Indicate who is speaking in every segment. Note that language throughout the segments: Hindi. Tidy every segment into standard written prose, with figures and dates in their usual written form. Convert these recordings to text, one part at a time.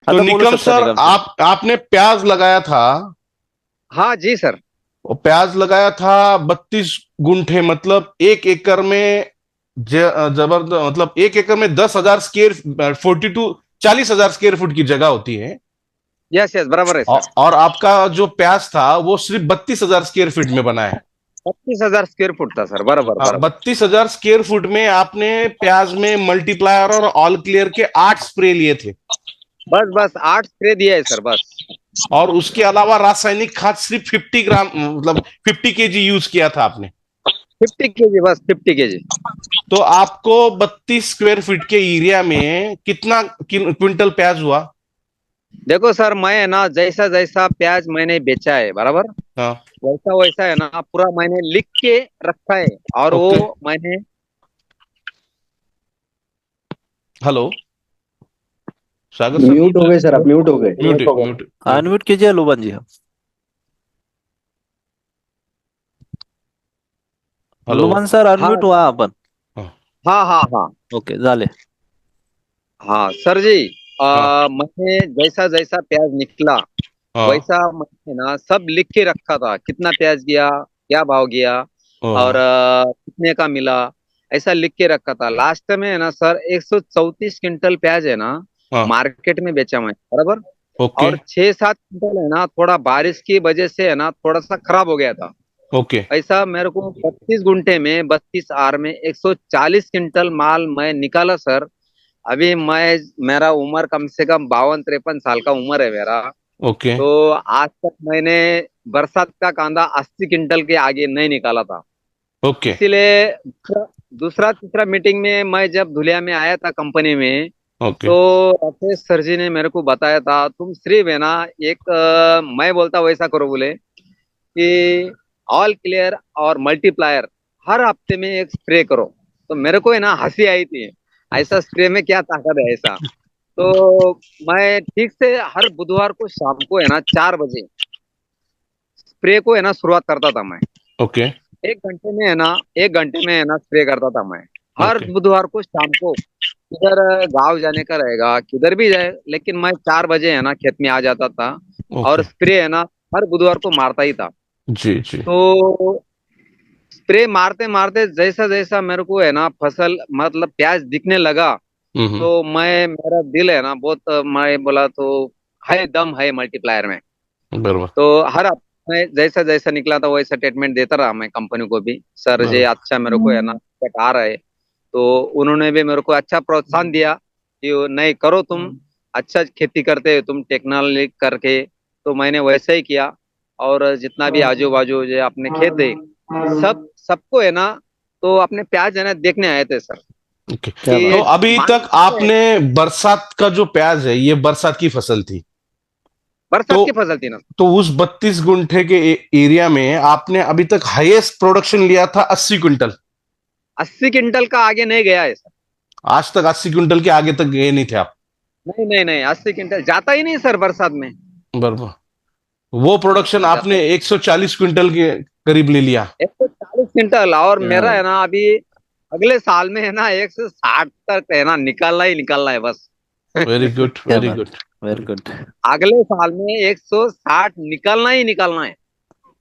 Speaker 1: तो
Speaker 2: आता बोलू
Speaker 1: निकम
Speaker 2: शकता
Speaker 1: सर,
Speaker 2: निकम सर.
Speaker 1: आपने प्याज लगाया था,
Speaker 3: हाँ जी सर।
Speaker 1: और प्याज लगाया था 32 गुंठे, मतलब 1 एकड़ में जबरदस्त, मतलब 1 एकड़ में 10,000 स्क्वायर, 42, 40,000 स्क्वायर फुट की जगह होती है।
Speaker 3: यस यस, बराबर है सर।
Speaker 1: और आपका जो प्याज था वो सिर्फ 32,000 स्क्वायर फीट में बना है।
Speaker 3: 32,000 स्क्वायर फुट था सर, बराबर
Speaker 1: हाँ,
Speaker 3: बराबर।
Speaker 1: 32,000 स्क्वायर फुट में आपने प्याज में मल्टीप्लायर और ऑल क्लियर के 8 स्प्रे लिए थे।
Speaker 3: बस बस 8 स्प्रे दिया है सर, बस।
Speaker 1: और उसके अलावा रासायनिक खाद सिर्फ 50 ग्राम, मतलब 50 केजी यूज किया था आपने।
Speaker 3: 50 केजी, बस 50 केजी।
Speaker 1: तो आपको 32 स्क्वायर फीट के एरिया में कितना क्विंटल प्याज हुआ?
Speaker 3: देखो सर, मैं है ना, जैसा जैसा प्याज मैंने बेचा है बराबर,
Speaker 1: हाँ।
Speaker 3: वैसा वैसा है ना पूरा मैंने लिख के रखा है। और
Speaker 1: ओके।
Speaker 3: वो मैंने।
Speaker 1: हेलो, सागर सर।
Speaker 4: म्यूट हो गए सर, आप म्यूट हो गए।
Speaker 1: Mute mute mute.
Speaker 2: अनम्यूट कीजिए लोबन जी.
Speaker 1: हेलो।
Speaker 2: लोबन सर
Speaker 3: हाँ
Speaker 2: अनम्यूट व्हा आपण.
Speaker 1: हाँ।
Speaker 3: हाँ हाँ हाँ।
Speaker 2: ओके झाले.
Speaker 3: हाँ सर जी।
Speaker 1: हाँ।
Speaker 3: मैंने जैसा जैसा प्याज निकला
Speaker 1: हाँ।
Speaker 3: वैसा मैंने ना सब लिख के रखा था, कितना प्याज गया, क्या भाव गया, और
Speaker 1: हाँ।
Speaker 3: कितने का मिला, ऐसा लिख के रखा था। लास्ट में है ना सर, 134 क्विंटल प्याज है ना
Speaker 1: हाँ।
Speaker 3: मार्केट में बेचा मैं, बराबर।
Speaker 1: ओके।
Speaker 3: और 6-7 क्विंटल है ना थोड़ा बारिश की वजह से है ना थोड़ा सा खराब हो गया था।
Speaker 1: ओके।
Speaker 3: ऐसा मेरे को 32 गुंठे में 32 आर में 140 क्विंटल माल मैं निकाला सर। अभी मेरा उम्र कम से कम 52-53 साल का उम्र है मेरा।
Speaker 1: ओके।
Speaker 3: तो आज तक मैंने बरसात का कांदा 80 क्विंटल के आगे नहीं निकाला था।
Speaker 1: ओके।
Speaker 3: इसीलिए दूसरा तीसरा मीटिंग में मैं जब धुलिया में आया था कंपनी में,
Speaker 1: ओके।
Speaker 3: तो राकेश सर जी ने मेरे को बताया था, तुम सिर्फ है ना एक मैं बोलता वैसा करो बोले कि ऑल क्लियर और मल्टीप्लायर हर हफ्ते में एक स्प्रे करो। तो मेरे को है ना हंसी आई थी, ऐसा स्प्रे में क्या ताकत है ऐसा। तो मैं ठीक से हर बुधवार को शाम को है ना 4 बजे स्प्रे को है ना शुरुआत करता था मैं।
Speaker 1: ओके।
Speaker 3: 1 घंटे में है ना, 1 घंटे में है ना स्प्रे करता था मैं हर
Speaker 1: ओके।
Speaker 3: बुधवार को शाम को। किधर गांव जाने का रहेगा किधर भी जाए, लेकिन मैं 4 बजे है ना खेत में आ जाता था। और
Speaker 1: ओके।
Speaker 3: स्प्रे है ना हर बुधवार को मारता ही था।
Speaker 1: जी जी।
Speaker 3: तो स्प्रे मारते मारते जैसा जैसा मेरे को है ना फसल मतलब प्याज दिखने लगा,
Speaker 1: हम्म।
Speaker 3: तो मेरा दिल है ना बहुत, मैं बोला तो है दम है मल्टीप्लायर में।
Speaker 1: बराबर।
Speaker 3: तो हर हफ्ते में जैसा जैसा निकला था वैसा ट्रीटमेंट देता रहा मैं कंपनी को भी, सर जी
Speaker 1: बराबर।
Speaker 3: अच्छा मेरे को है ना check आ रहा है। तो उन्होंने भी मेरे को अच्छा प्रोत्साहन दिया कि नहीं करो तुम, अच्छा खेती करते हो तुम टेक्नोलॉजी करके। तो मैंने वैसे ही किया। और जितना भी आजू बाजू जो अपने खेत है सब सबको है ना, तो अपने प्याज है ना देखने आए थे सर
Speaker 1: ओके।
Speaker 2: क्या
Speaker 1: तो
Speaker 3: कि
Speaker 2: बात.
Speaker 1: अभी
Speaker 3: मान
Speaker 1: तक
Speaker 3: सकते हैं,
Speaker 1: आपने बरसात का जो प्याज है, ये बरसात की फसल थी।
Speaker 3: बरसात
Speaker 1: तो
Speaker 3: की फसल थी ना।
Speaker 1: तो उस 32 गुंठे के एरिया में आपने अभी तक हाईएस्ट प्रोडक्शन लिया था 80 क्विंटल।
Speaker 3: 80 क्विंटल का आगे नहीं गया है सर।
Speaker 1: आज तक 80 क्विंटल के आगे तक गए नहीं थे आप।
Speaker 3: नहीं नहीं नहीं, 80 क्विंटल जाता ही नहीं सर बरसात में।
Speaker 1: बराबर। वो प्रोडक्शन
Speaker 3: जाता
Speaker 1: आपने 140 क्विंटल के करीब ले लिया।
Speaker 3: 140 क्विंटल, और मेरा
Speaker 2: क्या.
Speaker 3: है ना अभी अगले साल में है ना 160 तक है ना निकालना ही निकालना है बस।
Speaker 1: वेरी गुड,
Speaker 2: क्या
Speaker 1: वेरी
Speaker 2: बात.
Speaker 1: गुड।
Speaker 2: Very good.
Speaker 3: अगले साल में 160 निकालना ही निकालना है।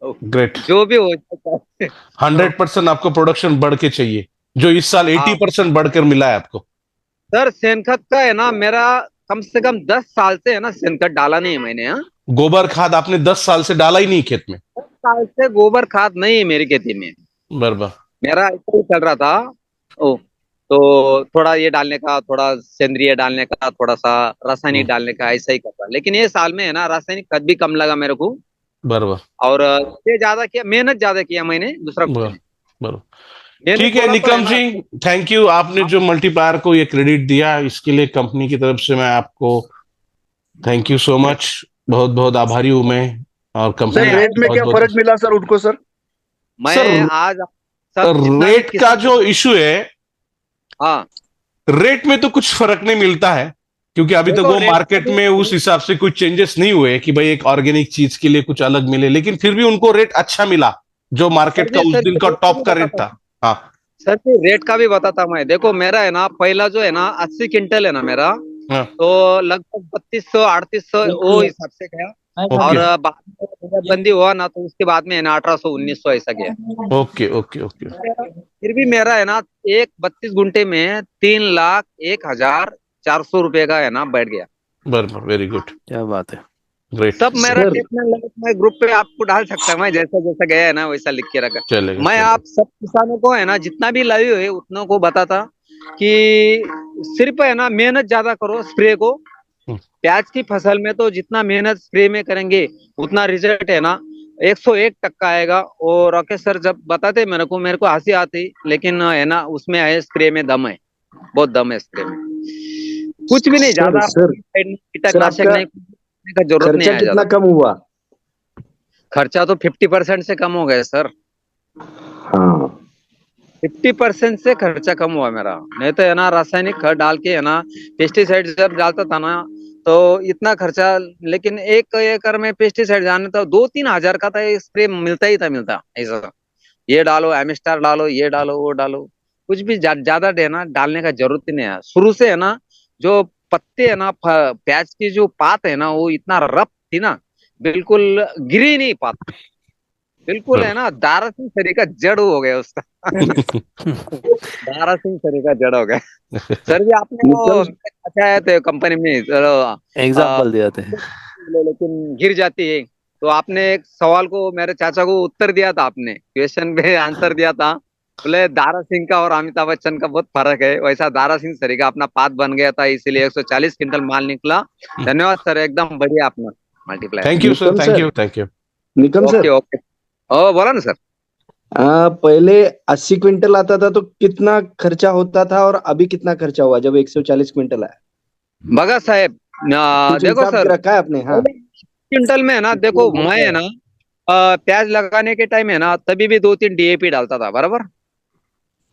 Speaker 3: तो
Speaker 1: ग्रेट।
Speaker 3: जो भी हो सकता है। तो
Speaker 1: 100% आपको प्रोडक्शन बढ़ के चाहिए, जो इस साल एटी
Speaker 3: हाँ
Speaker 1: परसेंट बढ़कर मिला है आपको।
Speaker 3: सर, सेनखत का है ना मेरा कम से कम 10 साल से है ना सेनखत डाला नहीं है मैंने, हाँ।
Speaker 1: गोबर खाद आपने 10 साल से डाला ही नहीं खेत में।
Speaker 3: 10 साल से गोबर खाद नहीं है मेरी खेती में।
Speaker 1: बराबर।
Speaker 3: मेरा ऐसा ही चल रहा था। ओ, तो थोड़ा ये डालने का, थोड़ा सेंद्रिय डालने का, थोड़ा सा रासायनिक डालने का, ऐसा ही करता। लेकिन ये साल में है ना रासायनिक खाद भी कम लगा मेरे को।
Speaker 1: बराबर।
Speaker 3: और ये ज्यादा किया, मेहनत ज्यादा किया मैंने, दूसरा कुछ
Speaker 1: बराबर।
Speaker 3: नहीं।
Speaker 1: बराबर।
Speaker 3: मेहनत
Speaker 1: ठीक है
Speaker 3: बोला तो है
Speaker 1: निकम
Speaker 3: ना।
Speaker 1: जी, थैंक यू। आपने जो मल्टीप्लायर को ये क्रेडिट दिया, इसके लिए कंपनी की तरफ से मैं आपको थैंक यू सो मच, बहुत बहुत आभारी हूं मैं। और
Speaker 4: सर
Speaker 1: कंपनी
Speaker 3: मैं
Speaker 4: रेट
Speaker 1: आपको
Speaker 4: में
Speaker 1: बहुत
Speaker 4: क्या फर्क
Speaker 1: बहुत।
Speaker 4: मिला सर उनको सर?
Speaker 1: सर,
Speaker 3: मैं आज सब जितना भी
Speaker 1: रेट का
Speaker 3: किसान।
Speaker 1: जो इशू है,
Speaker 3: हाँ
Speaker 1: रेट में तो कुछ फर्क नहीं मिलता है, क्योंकि अभी तक
Speaker 3: देखो
Speaker 1: वो
Speaker 3: रेट का
Speaker 1: मार्केट
Speaker 3: भी।
Speaker 1: में उस हिसाब से कुछ चेंजेस नहीं हुए कि भाई एक ऑर्गेनिक चीज के लिए कुछ अलग मिले, लेकिन फिर भी उनको रेट अच्छा मिला, जो मार्केट का उस
Speaker 3: सर
Speaker 1: दिन
Speaker 3: जी
Speaker 1: का
Speaker 3: रेट का
Speaker 1: टॉप
Speaker 3: भी
Speaker 1: का रेट
Speaker 3: बताता
Speaker 1: था।
Speaker 3: हूँ।
Speaker 1: हाँ।
Speaker 3: सर जी रेट का भी बताता हूँ मैं। देखो मेरा है ना पहला जो है ना 80 क्विंटल है ना मेरा,
Speaker 1: हाँ।
Speaker 3: तो लगभग 3200 3800 वो हिसाब से गया। और
Speaker 1: ओके
Speaker 3: बाद में नोटबंदी हुआ ना, तो उसके बाद में है ना 1800 1900 ऐसा गया।
Speaker 1: Okay okay okay.
Speaker 3: फिर भी मेरा है ना एक 32 गुंठे में 3,01,400 रुपए का है ना बैठ गया।
Speaker 1: बराबर, वेरी गुड,
Speaker 2: क्या बात है।
Speaker 1: ग्रेट।
Speaker 3: सब मेरा
Speaker 4: सर
Speaker 3: टेक्नोलॉजी मैं ग्रुप पे आपको डाल सकता हूँ, मैं जैसा जैसा गया है ना वैसा लिख के रखा।
Speaker 1: चलेगा
Speaker 3: मैं
Speaker 1: चलेगा।
Speaker 3: आप सब किसानों को है ना जितना भी लाइव है उतनों को बताता कि सिर्फ है ना मेहनत ज्यादा करो स्प्रे को।
Speaker 1: हम्म,
Speaker 3: प्याज की फसल में तो जितना मेहनत स्प्रे में करेंगे उतना रिजल्ट है ना 101% आएगा। और राकेश सर जब बताते मेरे को हंसी आती, लेकिन है ना उसमें है स्प्रे में दम है, बहुत दम है स्प्रे में। कुछ भी नहीं
Speaker 4: सर
Speaker 3: ज्यादा
Speaker 4: सर सर
Speaker 3: कीटनाशक
Speaker 4: आपका
Speaker 3: नहीं करने का जरूरत नहीं
Speaker 4: खर्चा
Speaker 3: है
Speaker 4: कितना
Speaker 3: ज्यादा।
Speaker 4: कम हुआ?
Speaker 3: खर्चा तो 50% से कम हो गया सर।
Speaker 4: हाँ
Speaker 3: 50% से खर्चा कम हुआ मेरा। नहीं तो है ना रासायनिक खाद डाल के है ना पेस्टिसाइड जब डालता था ना तो इतना खर्चा। लेकिन 1 एकड़ में पेस्टिसाइड डालने तो 2-3 हजार का था स्प्रे, मिलता ही था मिलता ऐसा। ये डालो एमिस्टार डालो ये डालो वो डालो, कुछ भी ज्यादा देना डालने का जरूरत ही नहीं है। शुरू से है ना जो पत्ते है ना प्याज की जो पात है ना वो इतना रफ थी ना, बिल्कुल गिरी नहीं पात, बिल्कुल है
Speaker 1: बराबर।
Speaker 3: ना दारा सिंह सरी का जड़ हो गया उसका। दारा सिंह सरी का जड़ हो गया। सर जी आपने वो
Speaker 4: निकम
Speaker 3: अच्छा है तो कंपनी में चलो
Speaker 2: एग्जाम्पल दिया थे।
Speaker 3: लेकिन गिर जाती है। तो आपने एक सवाल को मेरे चाचा को उत्तर दिया था, आपने क्वेश्चन पे आंसर दिया था। बोले दारा सिंह का और अमिताभ बच्चन का बहुत फर्क है, वैसा दारा सिंह सरी का अपना पात बन गया था, इसीलिए 140 क्विंटल माल निकला। धन्यवाद सर, एकदम बढ़िया अपना multiplier.
Speaker 1: Thank you sir,
Speaker 4: Nikam
Speaker 1: thank
Speaker 4: sir
Speaker 1: you thank you.
Speaker 4: Nikam
Speaker 3: okay
Speaker 4: sir
Speaker 3: okay. ओ बोला ना सर।
Speaker 4: पहले 80 क्विंटल आता था तो कितना खर्चा होता था और अभी कितना खर्चा हुआ जब 140 क्विंटल आया?
Speaker 3: बगा साहेब
Speaker 4: कुछ
Speaker 3: देखो
Speaker 4: हिसाब
Speaker 3: सर,
Speaker 4: रखा है आपने? हाँ
Speaker 3: क्विंटल में है ना देखो मैं है ना प्याज लगाने के टाइम है ना तभी भी 2-3 डीएपी डालता था बराबर।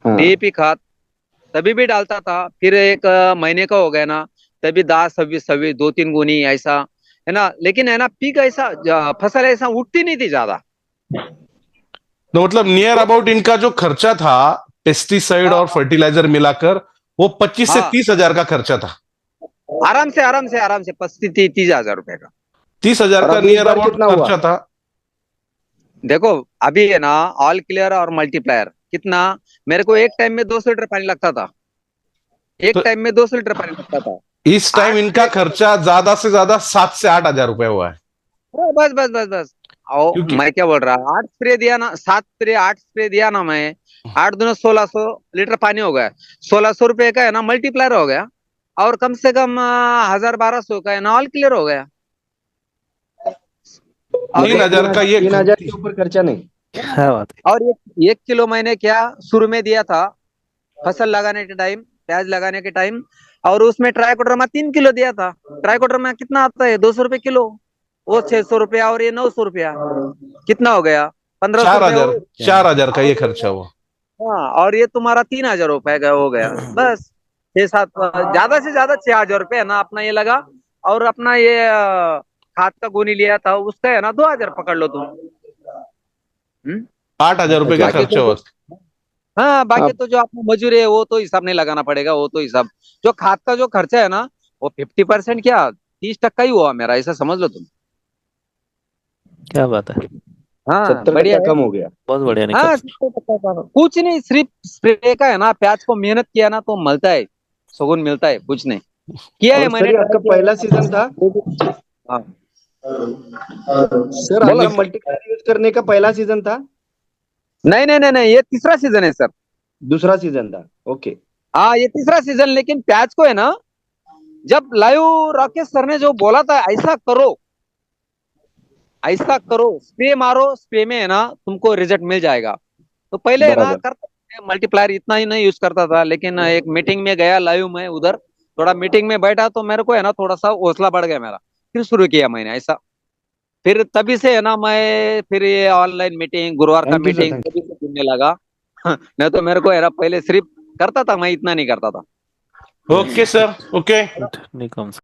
Speaker 4: हाँ
Speaker 3: डीएपी खाद तभी भी डालता था। फिर एक महीने का हो गया ना तभी 10 26 26 2-3 गुनी ऐसा है ना। लेकिन है ना पीक ऐसा फसल ऐसा उठती नहीं थी ज्यादा।
Speaker 1: तो मतलब नियर
Speaker 3: तो
Speaker 1: अबाउट इनका जो खर्चा था पेस्टिसाइड
Speaker 3: हाँ
Speaker 1: और फर्टिलाइजर मिलाकर, वो 25 से
Speaker 3: हाँ
Speaker 1: 30 हजार का खर्चा था।
Speaker 3: आराम से 35-30 हजार रुपए का।
Speaker 1: 30 हजार
Speaker 4: और
Speaker 1: का
Speaker 4: अभी इस
Speaker 1: नियर
Speaker 4: बार
Speaker 1: अबाउट
Speaker 4: कितना हुआ?
Speaker 1: खर्चा था।
Speaker 3: देखो अभी है ना ऑल क्लियर और मल्टीप्लायर कितना, मेरे को एक टाइम में 200 लीटर पानी लगता था, एक
Speaker 1: तो
Speaker 3: टाइम में 200 लीटर पानी लगता था।
Speaker 1: इस टाइम
Speaker 3: आठ
Speaker 1: इनका
Speaker 3: स्प्रे
Speaker 1: खर्चा ज्यादा से ज्यादा 7 से 8 हजार रुपए हुआ है।
Speaker 3: बस बस बस बस। और
Speaker 1: क्योंकि
Speaker 3: मैं क्या बोल रहा, 8 स्प्रे दिया ना, 7 स्प्रे 8 स्प्रे दिया ना मैं, 8 दूना 1600 लीटर पानी हो गया। 1600 रुपए का है ना मल्टीप्लायर हो गया, और कम से कम 1000 1200 का है ना ऑल क्लियर हो गया। और
Speaker 1: तीन
Speaker 3: एक
Speaker 1: हजार का ये
Speaker 4: 3,000 के ऊपर खर्चा नहीं?
Speaker 2: क्या बात है।
Speaker 3: और एक किलो मैंने क्या शुरू में दिया था फसल लगाने के टाइम, प्याज लगाने के टाइम, और उसमें ट्राइकोडर्मा 3 किलो दिया था। ट्राइकोडर्मा कितना आता है 200 रुपए किलो, वो 600 रुपया और ये 900 रुपया, कितना हो गया 1500
Speaker 1: चार
Speaker 3: रुपया
Speaker 1: हजार
Speaker 3: हो।
Speaker 1: 4 हजार का ये
Speaker 3: और
Speaker 1: खर्चा हुआ।
Speaker 3: हाँ और ये तुम्हारा 3,000 रुपए का हो गया बस। 6-7 ज्यादा से ज्यादा 6,000 रुपए है ना अपना ये लगा। और अपना ये खाद का गोनी लिया था उसका है ना 2,000 पकड़ लो तुम।
Speaker 1: 8 हजार रुपए का
Speaker 3: बाकी
Speaker 1: खर्चा
Speaker 3: तो
Speaker 1: हुआ।
Speaker 3: हाँ बाकी
Speaker 4: आप
Speaker 3: तो जो आपको मजूरी है वो तो हिसाब नहीं लगाना पड़ेगा, वो तो हिसाब। जो खाद का जो खर्चा है ना वो 50% क्या 30% ही हुआ मेरा, ऐसा समझ लो तुम।
Speaker 2: क्या बात है।
Speaker 3: हाँ
Speaker 4: 70
Speaker 3: बढ़िया है।
Speaker 4: कम हो गया?
Speaker 2: बहुत बढ़िया निकम
Speaker 3: हाँ
Speaker 2: सर।
Speaker 3: 70% का। कुछ नहीं, सिर्फ स्प्रे का है ना, प्याज को मेहनत किया ना तो मिलता है, सुकून मिलता है, कुछ नहीं किया है
Speaker 4: और सर
Speaker 3: मैंने
Speaker 4: ये
Speaker 3: ट्राई
Speaker 4: आपका
Speaker 3: किया
Speaker 4: पहला सीजन था?
Speaker 3: है। हाँ
Speaker 4: सर
Speaker 3: बोलो।
Speaker 4: आपका मल्टीप्लायर यूज करने का पहला सीजन था?
Speaker 3: नहीं नहीं नहीं नहीं, ये तीसरा सीजन है सर।
Speaker 4: दूसरा सीजन था? ओके।
Speaker 3: हाँ ये तीसरा सीजन, लेकिन प्याज को है ना जब लाइव राकेश सर ने जो बोला था ऐसा करो, ऐसा करो स्प्रे मारो, स्प्रे में है ना तुमको रिजल्ट मिल जाएगा। तो पहले है ना
Speaker 4: बराबर।
Speaker 3: करता मल्टीप्लायर इतना ही नहीं यूज करता था, लेकिन एक मीटिंग में गया लाइव में उधर, थोड़ा मीटिंग में बैठा तो मेरे को है ना थोड़ा सा हौसला बढ़ गया मेरा, फिर शुरू किया मैंने ऐसा। फिर तभी से है ना मैं फिर ये ऑनलाइन मीटिंग गुरुवार का
Speaker 4: thank you sir,
Speaker 3: meeting
Speaker 4: thank
Speaker 3: तभी से जुड़ने लगा। नहीं तो मेरे को है ना पहले सिर्फ करता था मैं, इतना नहीं करता था।
Speaker 1: Okay sir, okay.
Speaker 2: Nikam sir.